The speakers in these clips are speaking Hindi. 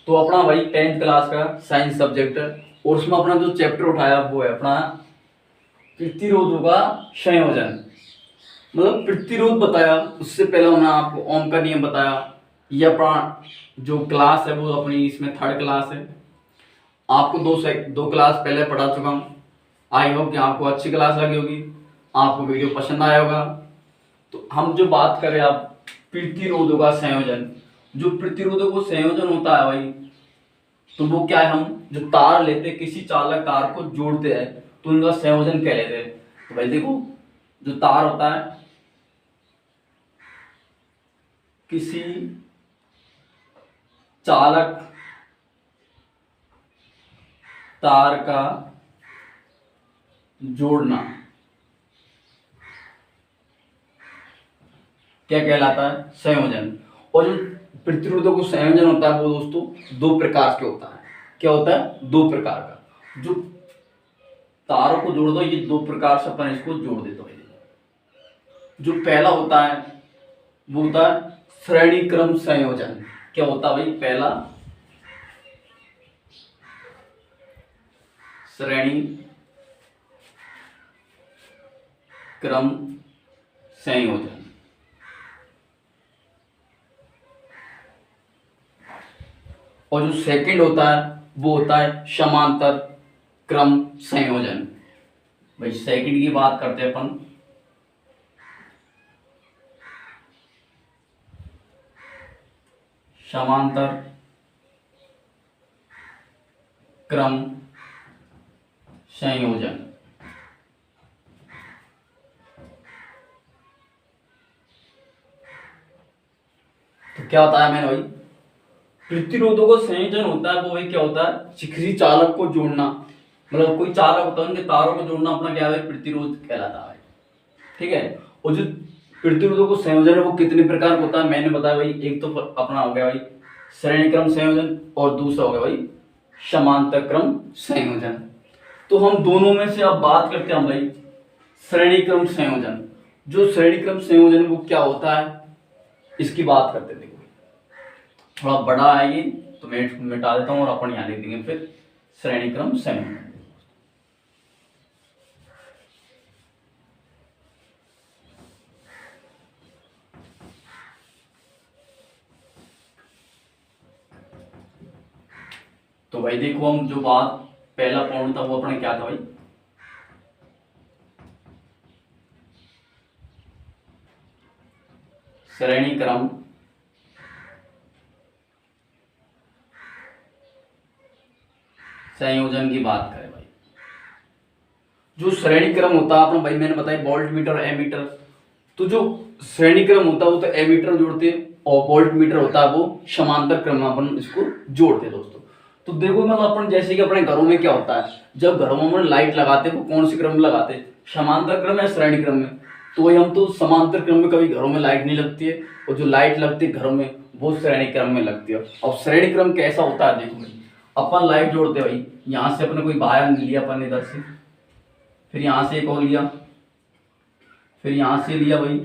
तो अपना भाई 10th क्लास का साइंस सब्जेक्ट है और उसमें अपना जो चैप्टर उठाया वो है अपना प्रतिरोधों का संयोजन। मतलब प्रतिरोध बताया, उससे पहले हमने आपको ओम का नियम बताया। ये अपना जो क्लास है वो अपनी इसमें थर्ड क्लास है। आपको दो क्लास पहले पढ़ा चुका हूँ। आई होप कि आपको अच्छी क्लास लगी होगी, आपको वीडियो पसंद आया होगा। तो हम जो बात करें आप प्रतिरोधों का संयोजन, जो प्रतिरोधों को संयोजन होता है भाई, तो वो क्या है, हम जो तार लेते किसी चालक तार को जोड़ते हैं तो उनका संयोजन कह लेते हैं। तो भाई देखो, जो तार होता है किसी चालक तार का जोड़ना क्या कहलाता है, संयोजन। और जो प्रतिरोधों को संयोजन होता है वो दोस्तों दो प्रकार के होता है। क्या होता है, दो प्रकार का। जो तारों को जोड़ दो, ये दो प्रकार से अपन इसको जोड़ देते हैं। जो पहला होता है वो होता है श्रेणी क्रम संयोजन। क्या होता है भाई, पहला श्रेणी क्रम संयोजन। और जो सेकंड होता है वो होता है समांतर क्रम संयोजन। भाई सेकंड की बात करते हैं अपन। समांतर क्रम संयोजन। तो क्या होता है मैंने भाई, प्रतिरोधों को संयोजन होता है वो भाई क्या होता है, किसी चालक को जोड़ना। मतलब कोई चालक होता है उनके तारों को जोड़ना, अपना क्या है, प्रतिरोध कहलाता है। ठीक है। और जो प्रतिरोधों को संयोजन है वो कितने प्रकार का होता है मैंने बताया भाई। एक तो अपना हो गया भाई श्रेणी क्रम संयोजन और दूसरा हो गया भाई समांतर क्रम संयोजन। तो हम दोनों में से अब बात करते हैं भाई श्रेणी क्रम संयोजन। जो श्रेणी क्रम संयोजन वो क्या होता है इसकी बात करते हैं। देखो थोड़ा बड़ा है ये, तो मैं इसको मिटा देता हूँ और अपन यहाँ लिख देंगे फिर श्रेणी क्रम संयोजन। तो भाई देखो, हम जो बात पहला पॉइंट था वो अपने क्या था भाई, श्रेणी क्रम संयोजन की बात करें भाई। जो श्रेणी क्रम होता है अपना भाई मैंने बताया वोल्ट मीटर और एमीटर। तो जो श्रेणी क्रम होता है वो तो एमीटर जोड़ते हैं और वोल्ट मीटर होता है वो समांतर क्रम में अपन इसको जोड़ते हैं दोस्तों। तो देखो मतलब अपन जैसे कि अपने घरों में क्या होता है, जब घरों में अपन लाइट लगाते हैं वो कौन सी क्रम में लगाते हैं, समांतर क्रम या श्रेणी क्रम में। तो वही हम तो समांतर क्रम में कभी घरों में लाइट नहीं लगती है, और जो लाइट लगती है घरों में वो श्रेणी क्रम में लगती है। और श्रेणी क्रम कैसा होता है देखो भाई, अपन लाइट जोड़ते हैं भाई, यहाँ से अपने कोई वायर लिया अपन इधर से, फिर यहाँ से एक और लिया, फिर यहाँ से लिया भाई,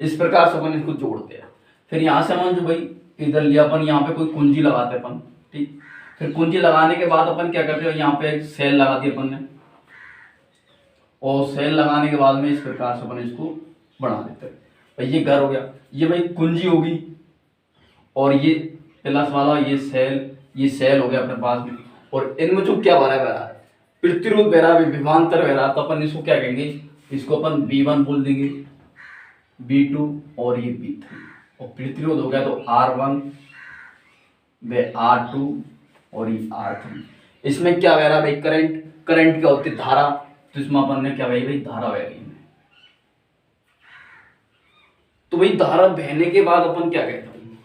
इस प्रकार से अपन इसको जोड़ते हैं। फिर यहाँ से अपन जो भाई इधर लिया अपन, यहाँ पे कोई कुंजी लगाते अपन। ठीक, फिर कुंजी लगाने के बाद अपन क्या करते हैं, यहाँ पे एक सेल लगा दी अपन ने, और सेल लगाने के बाद में इस प्रकार से अपन इसको बना देते हैं भाई। ये घर हो गया, ये भाई कुंजी होगी, और ये प्लस वाला ये सेल हो गया अपने पास में। और इनमें जो क्या बह रहा है, प्रतिरोध बह रहा है, विभवांतर बह रहा है। तो अपन इसको क्या कहेंगे, इसको अपन V1 बोल देंगे, V2 और ये V3। और प्रतिरोध हो गया तो R1 व R2 और ये R3। इसमें क्या बह रहा है भाई, करंट क्या होती है, धारा। तो इसमें अपन ने क्या भाई धारा बह रही है। तो भाई धारा बहने के बाद अपन क्या कहते हैं,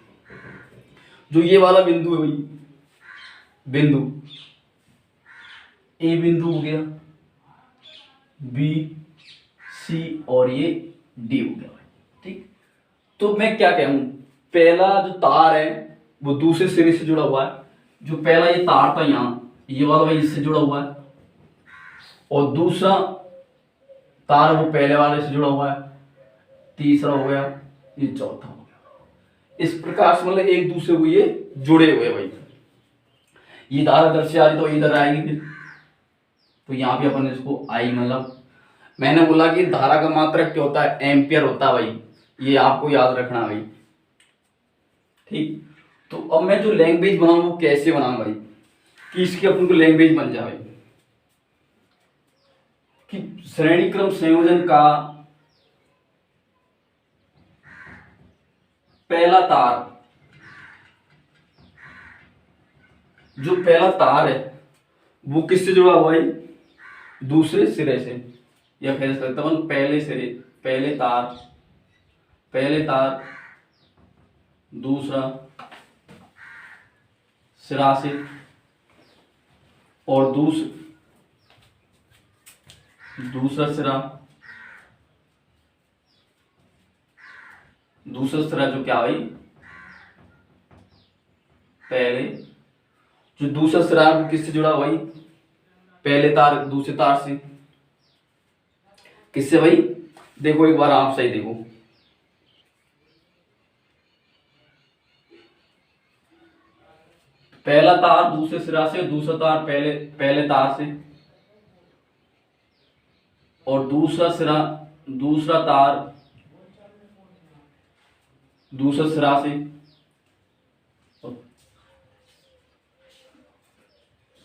जो ये वाला बिंदु है भाई, बिंदु ए बिंदु हो गया, बी सी और ये डी हो गया भाई। ठीक, तो मैं क्या कहूं, पहला जो तार है वो दूसरे सिरे से जुड़ा हुआ है। जो पहला ये तार था यहाँ, ये वाला भाई इससे जुड़ा हुआ है, और दूसरा तार वो पहले वाले से जुड़ा हुआ है, तीसरा हो गया, ये चौथा हो गया। इस प्रकार से मतलब एक दूसरे को ये जुड़े हुए भाई। ये धारा इधर से आ रही तो इधर आएगी फिर, तो यहाँ पे अपन इसको आई मतलब मैंने बोला कि धारा का मात्रक क्या होता है, एम्पियर होता है भाई, ये आपको याद रखना भाई। ठीक, तो अब मैं जो लैंग्वेज बनाऊं वो कैसे बनाऊं भाई, कि इसकी अपन को लैंग्वेज बन जाए भाई, कि श्रेणी क्रम संयोजन का पहला तार, जो पहला तार है वो किससे जुड़ा हुआ है, दूसरे सिरे से, या कह सकते हैं पहले सिरे, पहले तार दूसरा सिरा से, और दूसरा सिरा जो क्या भाई, पहले, जो दूसरा सिरा है वो किससे जुड़ा भाई, पहले तार दूसरे तार से, किससे भाई, देखो एक बार आप सही देखो, पहला तार दूसरे सिरा से, दूसरा तार पहले तार से, और दूसरा तार दूसरे सिरा से,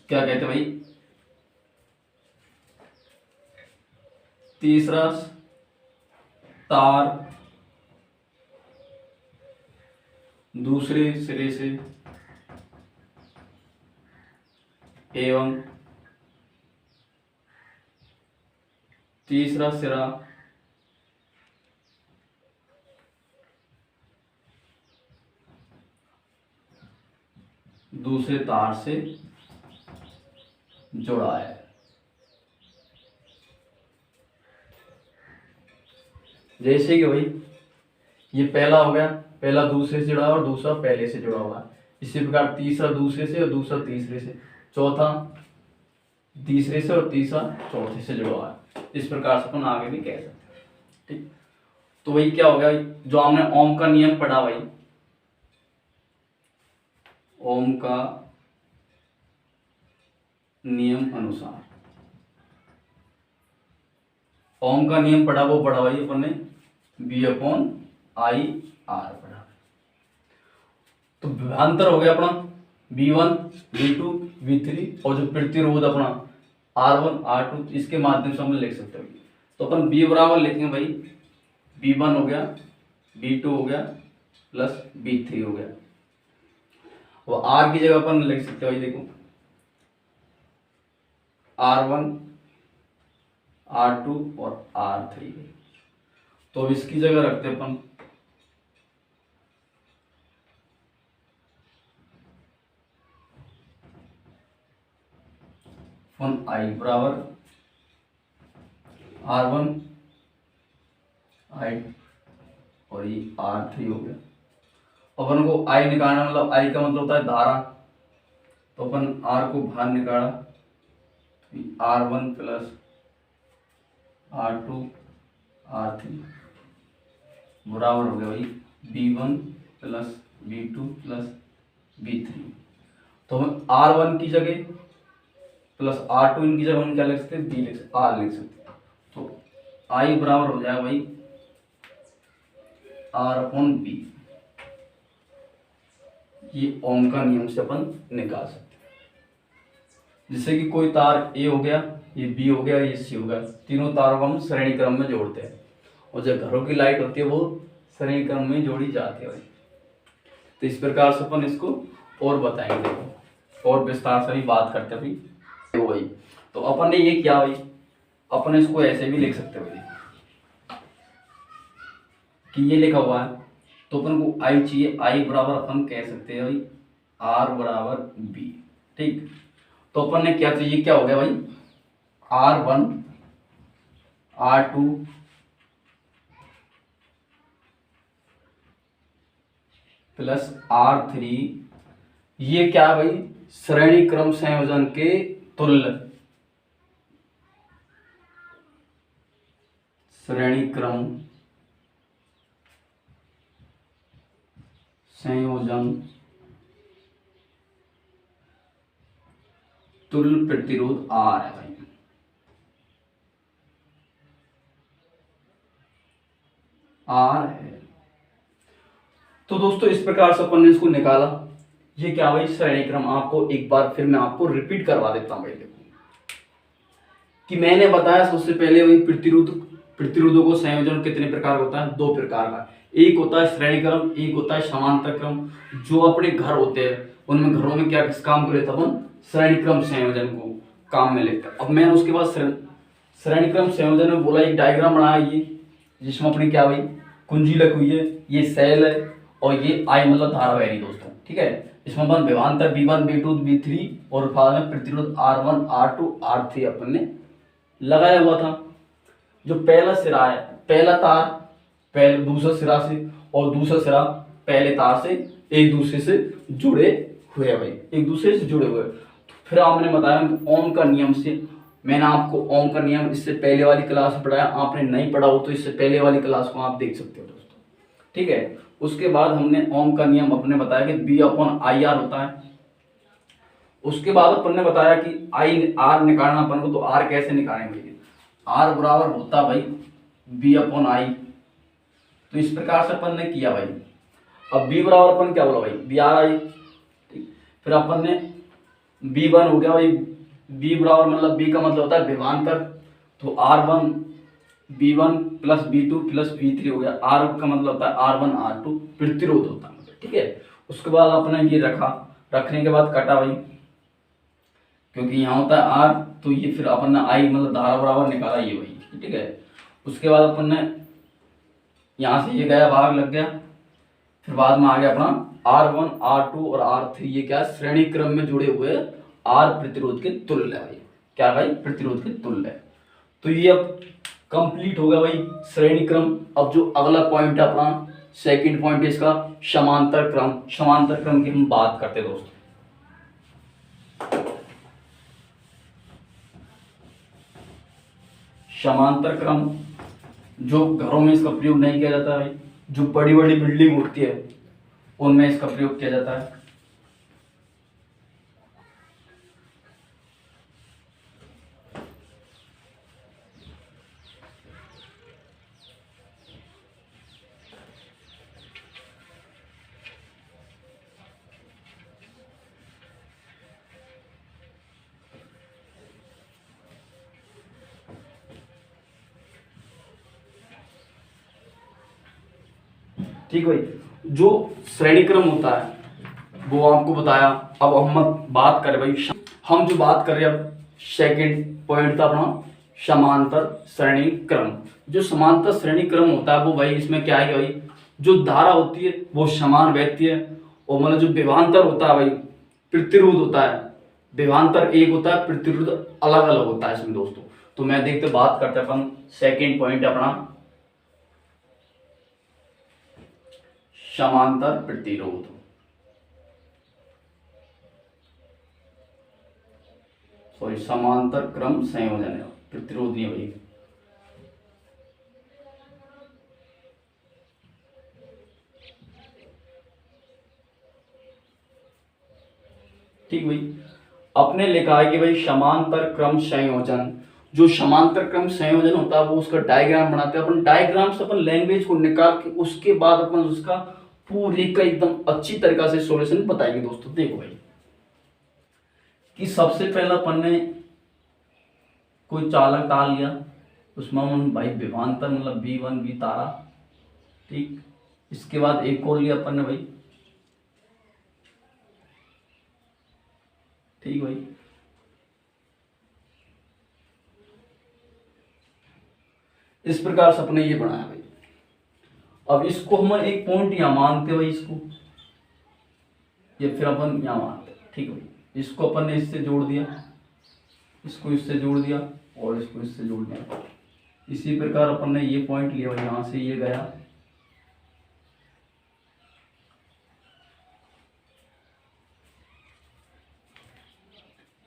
क्या कहते हैं भाई, तीसरा तार दूसरे सिरे से एवं तीसरा सिरा दूसरे तार से जुड़ा है। जैसे कि भाई ये पहला हो गया, पहला दूसरे से जुड़ा और दूसरा पहले से जुड़ा हुआ है, इसी प्रकार तीसरा दूसरे से और दूसरा तीसरे से, चौथा तीसरे से और तीसरा चौथे से जुड़ा हुआ है। इस प्रकार से अपन आगे भी कह सकते हैं। ठीक, तो वही क्या हो गया, जो हमने ओम का नियम पढ़ा भाई, ओम का नियम अनुसार, ओम का नियम पढ़ा वो पढ़ा भाई अपन ने बी अपॉन आई आर पढ़ा। तो विभवांतर हो गया अपना V1 V2 V3, और जो प्रतिरोध अपना R1 R2, इसके माध्यम से हम लिख सकते हो। तो अपन B बराबर लिखेंगे भाई, V1 हो गया, V2 हो गया प्लस V3 हो गया, और R की जगह अपन लिख सकते हो भाई, देखो R1 R2 और R3। तो इसकी जगह रखते हैं अपन I बराबर R1 I और ये R3 हो गया। अपन को I निकालना, मतलब I का मतलब होता है धारा, तो अपन R को बाहर निकाला, R1 प्लस R2 R3 बराबर हो गया भाई V1 plus V2 plus V3। तो हम R1 की जगह प्लस R2 इनकी जगह हम क्या लिख सकते हैं, B लिख सकते, R लिख सकते हैं। तो I बराबर हो जाएगा भाई R अपॉन B। ये ओम का नियम से अपन निकाल सकते हैं। जैसे कि कोई तार A हो गया, ये B हो गया, ये C हो गया, तीनों तारों को हम श्रेणी क्रम में जोड़ते हैं, और जो घरों की लाइट होती है वो श्रेणी क्रम में जोड़ी जाती है भाई। तो इस प्रकार से अपन इसको और बताएंगे, और विस्तार से भी बात करते हैं भाई। तो अपन ने ये किया भाई, अपन इसको ऐसे भी लिख सकते भाई कि ये लिखा हुआ है, तो अपन को I चाहिए, I बराबर अपन कह सकते हैं भाई R बराबर B। ठीक, तो अपन ने क्या चाहिए, क्या हो गया भाई R1 R2 प्लस R3, ये क्या है भाई, श्रेणी क्रम संयोजन के तुल्य, श्रेणी क्रम संयोजन तुल्य प्रतिरोध आर है भाई, आर है। तो दोस्तों इस प्रकार से अपन ने इसको निकाला। ये क्या भाई श्रेणी क्रम, आपको एक बार फिर मैं आपको रिपीट करवा देता हूं भाई। देखो कि मैंने बताया सबसे पहले वही प्रतिरोधों को संयोजन कितने प्रकार का होता है, दो प्रकार का। एक होता है श्रेणी क्रम, एक होता है समांतर क्रम। जो अपने घर होते हैं उनमें घरों में क्या किस काम को लेते हैं अपन, श्रेणी क्रम संयोजन को काम में लेते हैं। अब मैंने उसके बाद श्रेणी क्रम संयोजन में बोला एक डायग्राम बनाया ये, जिसमें अपनी क्या भाई कुंजी लगी हुई है, ये सेल है और ये आई मतलब धारा बह रही दोस्तों, ठीक है। इसमें अपन विभवांतर V1 V2 V3 और बाद में प्रतिरोध R1 R2 R3 अपन ने लगाया हुआ था। जो पहला सिरा है, पहला तार पहले दूसरा सिरा से और दूसरा सिरा पहले तार से एक दूसरे से जुड़े हुए हैं भाई, एक दूसरे से जुड़े हुए। तो फिर आपने बताया ओम का नियम से, मैंने आपको ओम का नियम इससे पहले वाली क्लास में पढ़ाया, आपने नहीं पढ़ा हो तो इससे पहले वाली क्लास को आप देख सकते हो दोस्तों, ठीक है। उसके बाद हमने ओम का नियम अपने बताया कि B/IR होता है। उसके बाद अपन ने बताया कि R निकालना अपन को, तो R कैसे निकालेंगे, R बराबर होता भाई B/I। तो इस प्रकार से अपन ने किया भाई। अब B बराबर अपन क्या बोला भाई, BRI, ठीक। फिर अपन ने B1 हो गया भाई, B बराबर मतलब B का मतलब होता है विभवांतर, तो R1 B1 plus B2 plus B3 हो गया। R का मतलब होता है R1 R2 प्रतिरोध होता है, ठीक है। उसके बाद अपने ये रखने के बाद कटा भाई, क्योंकि यहाँ होता है R, तो ये फिर अपन ने I मतलब धारा बराबर निकाला ये भाई, ठीक है। उसके बाद अपन ने यहाँ से ये गया भाग लग गया, फिर बाद में आ गया अपना R1 R2 और R3, ये क्या श्रेणी क्रम में जुड़े हुए R प्रतिरोध के तुल्य है भाई, क्या भाई प्रतिरोध के तुल्य है। तो ये अब कंप्लीट हो गया भाई श्रेणी क्रम। अब जो अगला पॉइंट है अपना सेकंड पॉइंट है इसका समांतर क्रम। समांतर क्रम की हम बात करते हैं दोस्तों। समांतर क्रम जो घरों में इसका प्रयोग नहीं किया जाता है, जो बड़ी बड़ी बिल्डिंग होती है उनमें इसका प्रयोग किया जाता है। ठीक भाई, जो श्रेणी क्रम होता है वो आपको बताया। अब हम बात करें भाई, हम जो बात कर रहे हैं अब सेकंड पॉइंट था अपना समांतर श्रेणी क्रम। जो समांतर श्रेणी क्रम होता है वो भाई इसमें क्या है कि भाई जो धारा होती है वो समान बहती है, और मतलब जो विभवांतर होता है भाई प्रतिरोध होता है, विभवांतर एक होता है, प्रतिरोध अलग अलग होता है इसमें दोस्तों। तो मैं देखते बात करते अपन सेकंड पॉइंट अपना समांतर प्रतिरोध। सॉरी समांतर क्रम संयोजन है, प्रतिरोध नहीं भाई। ठीक भाई, अपने लिखा है कि भाई समांतर क्रम संयोजन, जो समांतर क्रम संयोजन होता है वो उसका डायग्राम बनाते हैं अपन। डायग्राम से अपन लैंग्वेज को निकाल के उसके बाद अपन उसका पूरी का एकदम अच्छी तरीका से सॉल्यूशन बताएंगे दोस्तों। देखो भाई कि सबसे पहला अपन ने कोई चालक डाल लिया, उसमें हम भाई विभवांतर मतलब V1 V तारा, ठीक। इसके बाद एक और लिया अपन ने भाई, ठीक भाई। इस प्रकार से अपने ये बनाया भाई। अब इसको हम एक पॉइंट यहां मानते भाई, इसको ये फिर अपन यहां मानते, ठीक है भाई। इसको अपन ने इससे जोड़ दिया, इसको इससे जोड़ दिया और इसको इससे जोड़ दिया। इसी प्रकार अपन ने ये पॉइंट लिया भाई, यहां से ये गया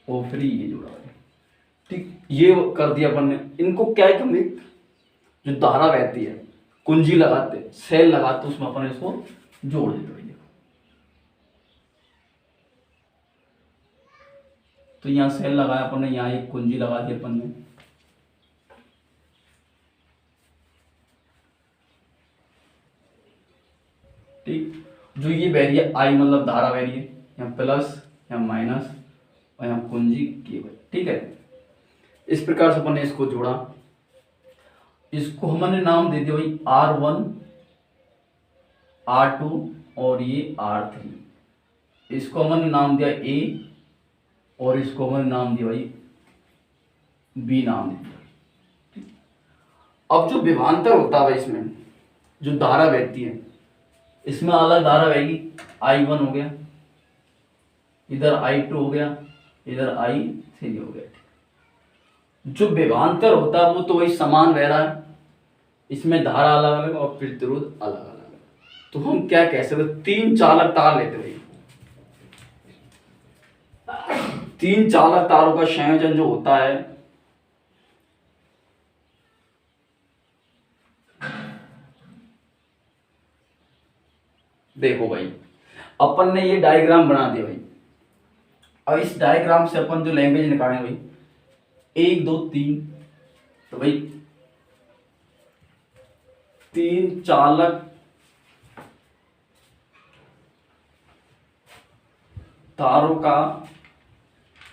और फिर ये जोड़ा भाई, ठीक। ये कर दिया अपन ने। इनको क्या है कि जो धारा बहती है कुंजी लगाते सेल लगाते उसमें अपन इसको जोड़ देते भाई। तो यहाँ सेल लगाया अपन ने, यहाँ एक कुंजी लगा दी अपन ने। ठीक, जो ये वैरिए आई मतलब धारा वैरिए, यहाँ प्लस यहाँ माइनस और यहाँ कुंजी की हुई। ठीक है, इस प्रकार से अपन ने इसको जोड़ा। इसको हमने नाम दे दिया भाई R1 R2 और ये R3। इसको हमने नाम दिया A और इसको हमने नाम दिया भाई B नाम दिया। ठीक? अब जो विभवांतर होता है इसमें जो धारा बहती है, इसमें अलग धारा बहेगी। I1 हो गया, इधर I2 हो गया, इधर I3 हो गया। जो विभवांतर होता है वो तो वही समान बह रहा है, इसमें धारा अलग अलग और प्रतिरोध अलग अलग। तो हम क्या कह सकते, तीन चालक तार लेते भाई। तीन चालक तारों का संयोजन जो होता है देखो भाई, अपन ने ये डायग्राम बना दिया भाई। अब इस डायग्राम से अपन जो लैंग्वेज निकालेंगे भाई, 1 2 3, तो भाई तीन चालक तारों का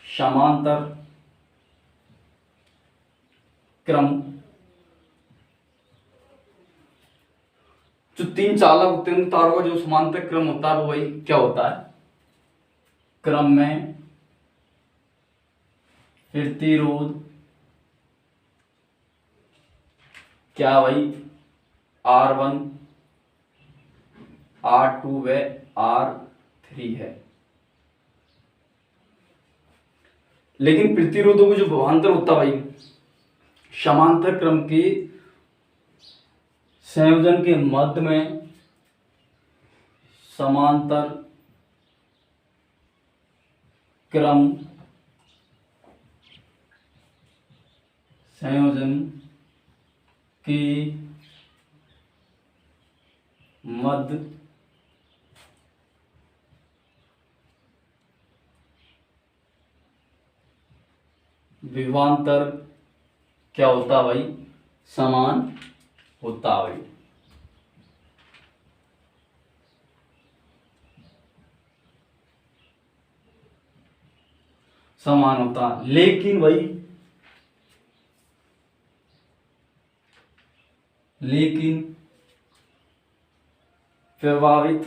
समांतर क्रम। जो तीन चालक होते हैं उन तारों का जो समांतर क्रम होता है वो भाई क्या होता है, क्रम में प्रतिरोध क्या भाई R1 R2 व R3 है। लेकिन प्रतिरोधों का जो विभवांतर होता है भाई, समांतर क्रम के संयोजन के मध्य में समांतर क्रम संयोजन के मध्य विभवांतर क्या होता है भाई, समान होता है भाई। समान होता, लेकिन भाई प्रभावित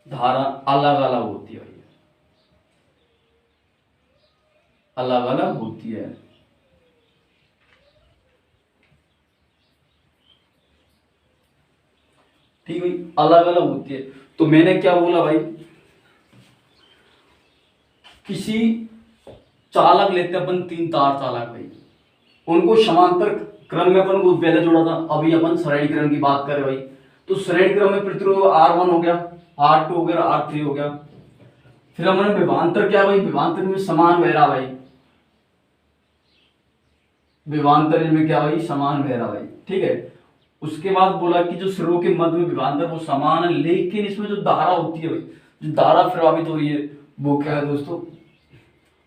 धारा अलग अलग होती है भाई, अलग अलग होती है। ठीक भाई, अलग अलग होती है। तो मैंने क्या बोला भाई, किसी चालक लेते अपन तीन तार चालक भाई, उनको समांतर क्रम में अपन को पहले जोड़ा था, अभी अपन सरलीकरण की बात करें भाई। तो सरलीकरण में प्रतिरोध R1 हो गया, R2 हो गया, R3 हो गया। फिर हमने विभवांतर क्या भाई, विभवांतर में समान बह रहा भाई, विभवांतर में क्या भाई, समान बह रहा भाई। ठीक है, उसके बाद बोला कि जो सिरों के मध्य में विभवांतर वो समान है, लेकिन इसमें जो धारा होती है भाई, जो धारा प्रभावित हो रही है वो क्या है दोस्तों,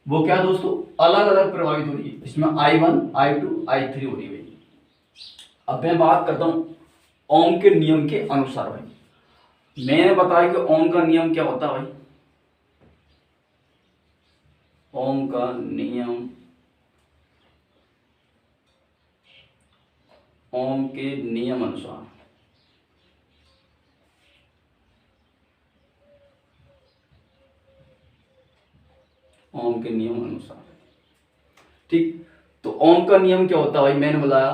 वो क्या है दोस्तों, अलग अलग प्रभावित हो रही है। इसमें I1 I2 I3 हो रही है भाई। अब मैं बात करता हूं ओम के नियम के अनुसार भाई। मैंने बताया कि ओम का नियम क्या होता है भाई, ओम का नियम, ओम के नियम अनुसार ओम के नियम अनुसार। ठीक, तो ओम का नियम क्या होता है भाई, मैंने बताया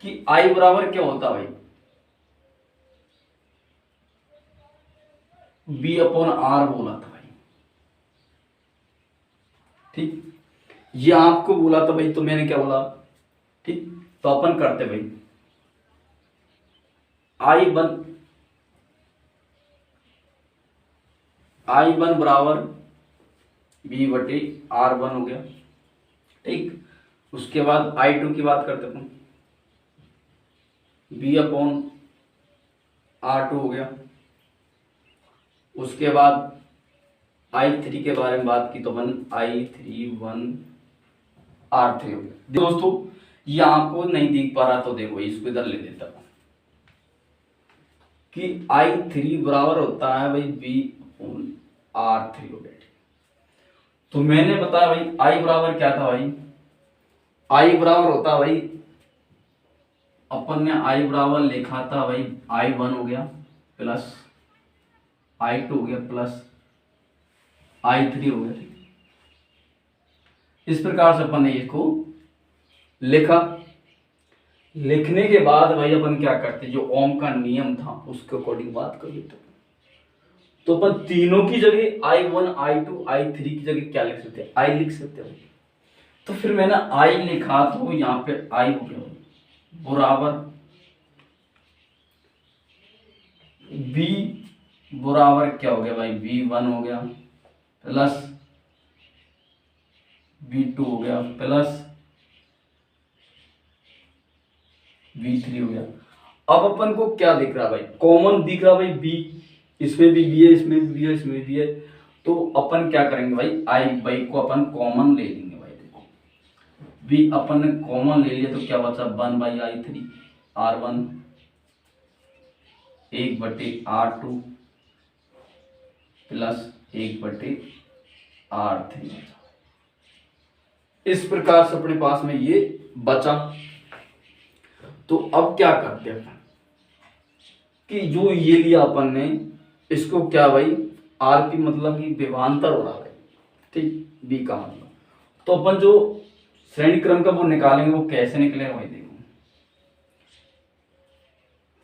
कि I बराबर क्या होता है भाई, B अपॉन R बोला था भाई। ठीक, ये आपको बोला था भाई, तो मैंने क्या बोला। ठीक, तो अपन करते भाई, I1 बराबर B बटे R1 हो गया। ठीक, उसके बाद I2 की बात करते अपन, B अपॉन R2 हो गया। उसके बाद I3 के बारे में बात की तो अपन I3 1R3 हो गया। दोस्तों ये आपको नहीं दिख पा रहा तो देखो इसको इधर ले लेता हूं कि I3 बराबर होता है भाई V/R3 हो गया। तो मैंने बताया भाई I बराबर क्या था भाई, I बराबर होता भाई, अपन ने I बराबर लिखा था भाई I1 हो गया प्लस I2 हो गया प्लस I3 हो गया। इस प्रकार से अपन ने इसको लिखा। लिखने के बाद भाई अपन क्या करते, जो ओम का नियम था उसके अकॉर्डिंग बात कर लेते। तो अपन तीनों की जगह I1 I2 I3 की जगह क्या लिख सकते हैं, I लिख सकते हैं। तो फिर मैंने I लिखा तो यहाँ पे I हो गया बराबर V बराबर क्या हो गया भाई V1 हो गया प्लस V2 हो गया प्लस V3 हो गया। अब अपन को क्या दिख रहा भाई, कॉमन दिख रहा भाई B, इसमें भी B है, इसमें भी B है, इसमें भी है। तो अपन क्या करेंगे भाई I को अपन कॉमन ले लेंगे भाई। देखो B अपन ने कॉमन ले लिया तो क्या बचा 1/I3 R1 1/R2 plus 1/R3। इस प्रकार से अपने पास में ये बचा। तो अब क्या करते हैं कि जो ये लिया अपन ने इसको क्या भाई आरपी मतलब कि विभवांतर हो रहा है, ठीक, बी का मतलब। तो अपन जो श्रेणी क्रम का वो निकालेंगे वो कैसे निकलेगा भाई, देखो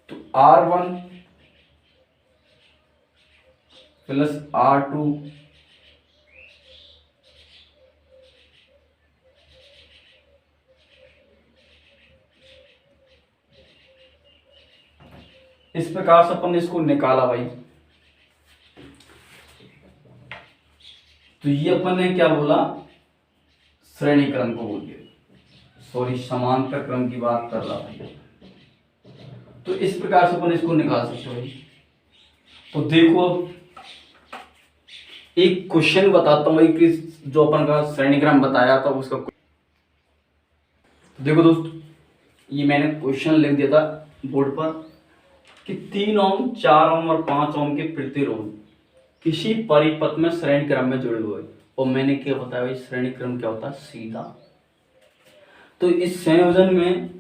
तो R1 प्लस R2 इस प्रकार से अपन ने इसको निकाला भाई। तो ये अपन ने क्या बोला, श्रेणी क्रम को बोल दिया, सॉरी समांतर क्रम की बात कर रहा भाई। तो इस प्रकार से अपन इसको निकाल सकते भाई। तो देखो एक क्वेश्चन बताता हूं भाई कि जो अपन का श्रेणी क्रम बताया था उसका। तो देखो दोस्त ये मैंने क्वेश्चन लिख दिया था बोर्ड पर कि 3 ओम 4 ओम और 5 ओम के प्रतिरोध किसी परिपथ में श्रेणी क्रम में जुड़े हुए। और मैंने क्या बताया भाई श्रेणी क्रम क्या होता है, सीधा। तो इस संयोजन में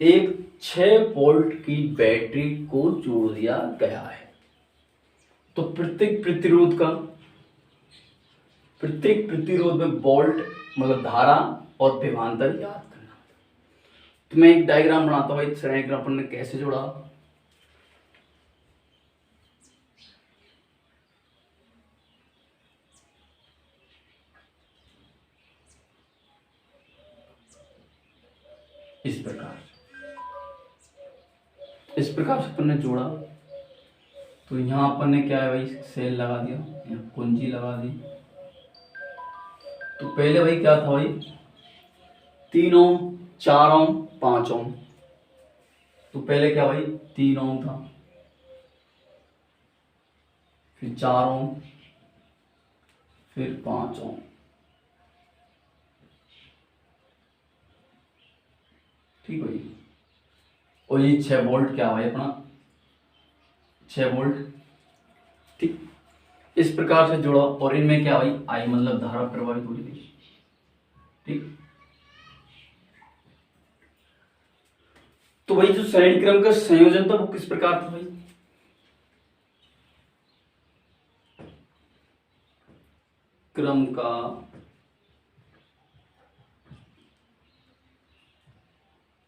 एक 6 वोल्ट की बैटरी को जोड़ दिया गया है। तो प्रत्येक प्रतिरोध में वोल्ट मतलब धारा और विभवांतर याद करना। तो मैं एक डायग्राम बनाता हूं भाई, श्रेणी क्रम अपन ने कैसे जोड़ा। इस प्रकार से अपन ने जोड़ा। तो यहाँ अपन ने क्या है भाई सेल लगा दिया, यहाँ कुंजी लगा दी। तो पहले भाई क्या था भाई 3 ओम 4 ओम 5 ओम। तो पहले क्या भाई 3 ओम था, फिर 4 ओम, फिर 5 ओम। ठीक भाई। और ये 6 वोल्ट क्या भाई अपना 6 वोल्ट, ठीक। इस प्रकार से जोड़ा। और इनमें क्या भाई आई मतलब धारा प्रवाहित हो रही थी, ठीक। तो भाई जो श्रेणी क्रम का संयोजन था वो किस प्रकार था भाई, क्रम का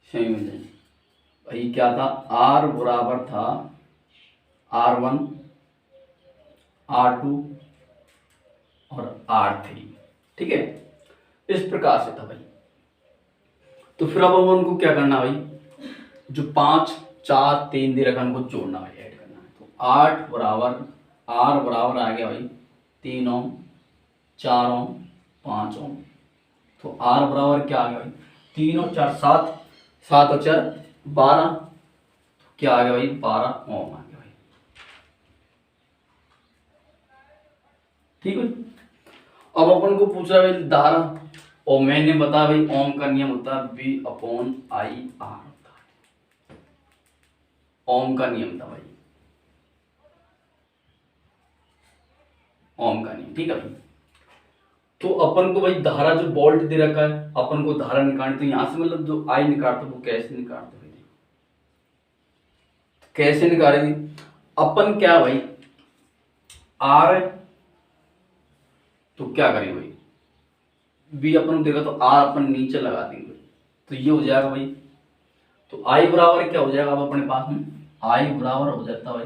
संयोजन भाई क्या था, R बराबर था R1 R2 और R3, ठीक है। इस प्रकार से था भाई। तो फिर अब उनको क्या करना भाई, जो 5 4 3 दे रखा उनको जोड़ना भाई, ऐड करना है। तो 8 बराबर R बराबर आ गया भाई 3 ओम 4 ओम 5 ओम। तो R बराबर क्या आ गया भाई 3 और 4 7, 7 और 4 12। क्या आ गया भाई 12 ओम आ गया भाई। ठीक है। अब अपन को पूछा भाई धारा, और मैंने बताया भाई ओम का नियम होता है V अपॉन I R होता है, ओम का नियम था भाई, ओम का नियम, ठीक है भाई। तो अपन को भाई धारा जो वोल्ट दे रखा है, अपन को धारा निकालनी, तो यहां से मतलब जो I निकालते वो कैसे निकालते भाई, कैसे निकालेंगे अपन, क्या भाई R है तो क्या करेंगे भाई, V अपन को देगा तो R अपन नीचे लगा देंगे भाई, तो ये हो जाएगा भाई, तो I बराबर क्या हो जाएगा अब अपने पास में, I बराबर हो जाता है भाई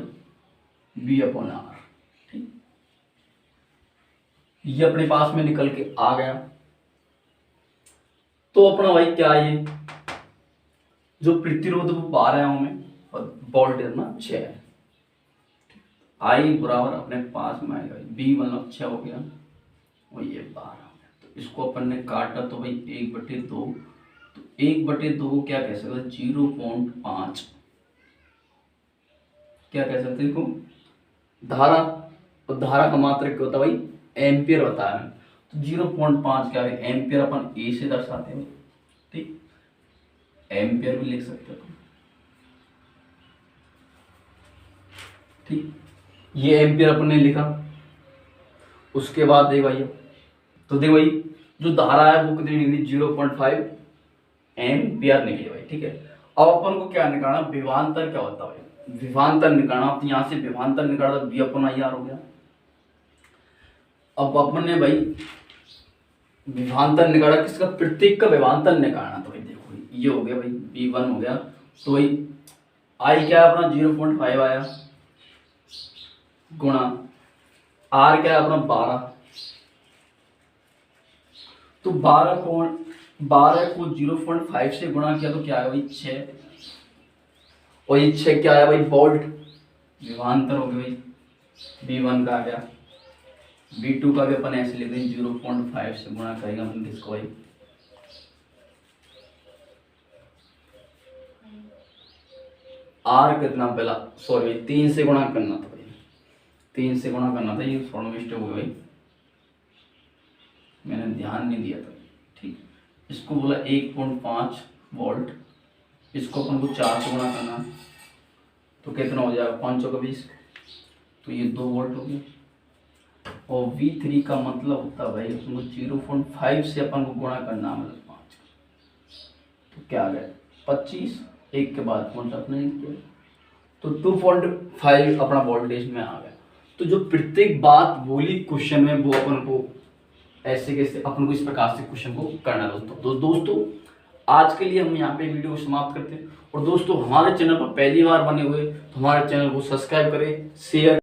V अपॉन R, ठीक, ये अपने पास में निकल के आ गया। तो अपना भाई क्या है, ये जो प्रतिरोध वो 12 ओम है और वोल्ट ना 6 है, I बराबर अपने पास में आएगा B मतलब 6 हो गया और ये 12 हो गया। तो इसको अपन ने काटा तो भाई 1/2, तो 1/2 को क्या कह सकते हैं, 0.5, क्या कह सकते हैं इसको, धारा, और धारा का मात्रक क्या होता है भाई, एम्पियर होता है, तो 0.5 क्या है एम्पियर, अपन ए से दर्शाते हैं, ठीक, एम्पियर भी लिख सकते हो, ठीक, ये एम्पियर अपन ने लिखा। उसके बाद देख भाई, तो देख भाई जो धारा है वो कितनी निकली, 0.5 एम्पियर निकली भाई, ठीक है। अब अपन को क्या निकालना, विभवांतर क्या होता है भाई, विभवांतर निकालना, तो यहाँ से विभवांतर निकाला तो V अपॉन I R हो गया। अब अपन ने भाई विभवांतर निकाला, किसका, प्रत्येक का विभवांतर निकालना, तो भाई देखो ये हो गया भाई V1 हो गया, तो भाई I क्या है अपना 0.5 आया, गुणा R क्या है अपना 12, तो 12 को 0.5 से गुणा किया तो क्या आया भाई 6, और ये 6 क्या आया भाई वोल्ट, विभवांतर हो गया भाई, V1 का आ गया, V2 का भी अपन ऐसे लिख दें 0.5 से गुणा करेगा हम किसको भाई, R कितना पहला, सॉरी 3 से गुणा करना था भाई, 3 से गुणा करना था, ये थोड़ा मिस्टेक हो गई भाई, मैंने ध्यान नहीं दिया था, ठीक, इसको बोला 1.5 वोल्ट, इसको अपन को 4 से गुणा करना, तो कितना हो जाएगा 5 का 20, तो ये 2 वोल्ट हो गया। और V3 का मतलब होता है भाई उसको 0.5 से अपन को गुणा करना, मतलब 5, तो क्या आ गया 25, एक के बाद पॉइंट अपने किया, तो 2.5 अपना वोल्टेज में आ गया। तो जो प्रत्येक बात बोली क्वेश्चन में वो अपन को ऐसे कैसे अपन को इस प्रकार से क्वेश्चन को करना दोस्तों। तो दोस्तों आज के लिए हम यहाँ पे वीडियो को समाप्त करते हैं, और दोस्तों हमारे चैनल पर पहली बार बने हुए तो हमारे चैनल को सब्सक्राइब करें, शेयर